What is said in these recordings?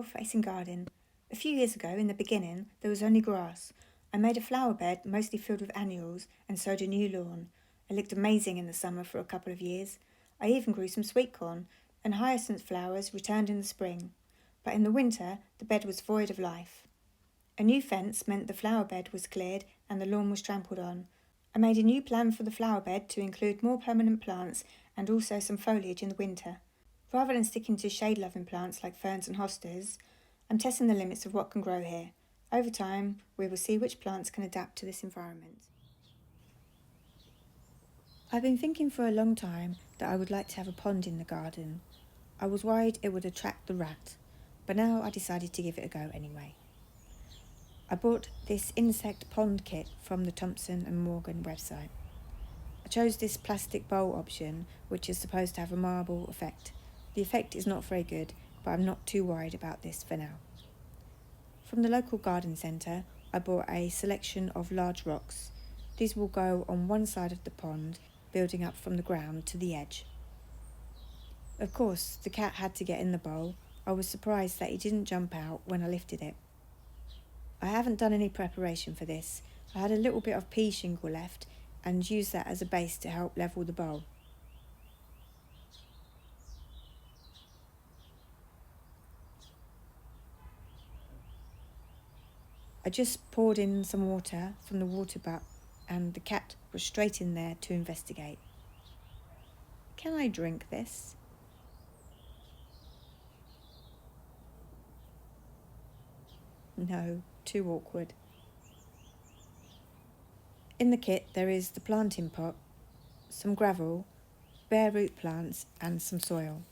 north-facing garden. A few years ago, in the beginning, there was only grass. I made a flower bed mostly filled with annuals and sowed a new lawn. It looked amazing in the summer for a couple of years. I even grew some sweet corn, and hyacinth flowers returned in the spring. But in the winter, the bed was void of life. A new fence meant the flower bed was cleared and the lawn was trampled on. I made a new plan for the flower bed to include more permanent plants and also some foliage in the winter. Rather than sticking to shade-loving plants like ferns and hostas, I'm testing the limits of what can grow here. Over time, we will see which plants can adapt to this environment. I've been thinking for a long time that I would like to have a pond in the garden. I was worried it would attract the rat, but now I decided to give it a go anyway. I bought this insect pond kit from the Thompson & Morgan website. I chose this plastic bowl option, which is supposed to have a marble effect. The effect is not very good, but I'm not too worried about this for now. From the local garden centre, I bought a selection of large rocks. These will go on one side of the pond, building up from the ground to the edge. Of course, the cat had to get in the bowl. I was surprised that he didn't jump out when I lifted it. I haven't done any preparation for this. I had a little bit of pea shingle left and used that as a base to help level the bowl. I just poured in some water from the water butt and the cat was straight in there to investigate. Can I drink this? No, too awkward. In the kit there is the planting pot, some gravel, bare root plants and some soil.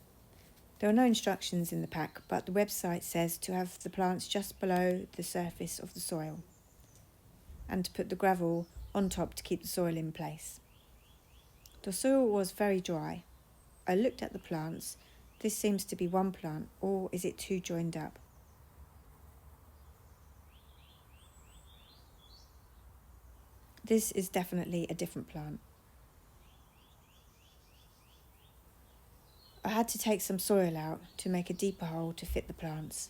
There are no instructions in the pack, but the website says to have the plants just below the surface of the soil and to put the gravel on top to keep the soil in place. The soil was very dry. I looked at the plants. This seems to be one plant, or is it two joined up? This is definitely a different plant. I had to take some soil out to make a deeper hole to fit the plants.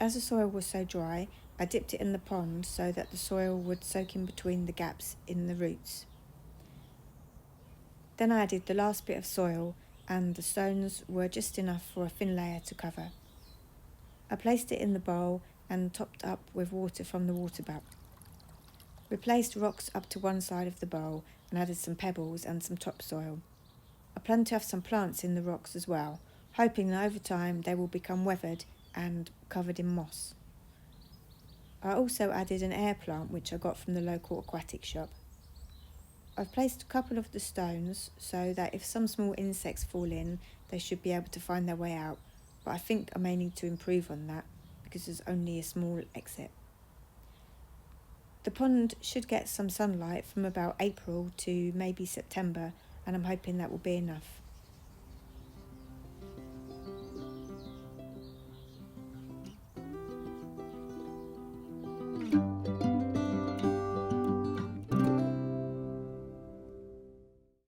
As the soil was so dry, I dipped it in the pond so that the soil would soak in between the gaps in the roots. Then I added the last bit of soil and the stones were just enough for a thin layer to cover. I placed it in the bowl and topped up with water from the water butt. We placed rocks up to one side of the bowl and added some pebbles and some topsoil. I plan to have some plants in the rocks as well, hoping that over time they will become weathered and covered in moss. I also added an air plant which I got from the local aquatic shop. I've placed a couple of the stones so that if some small insects fall in, they should be able to find their way out, but I think I may need to improve on that because there's only a small exit. The pond should get some sunlight from about April to maybe September, and I'm hoping that will be enough.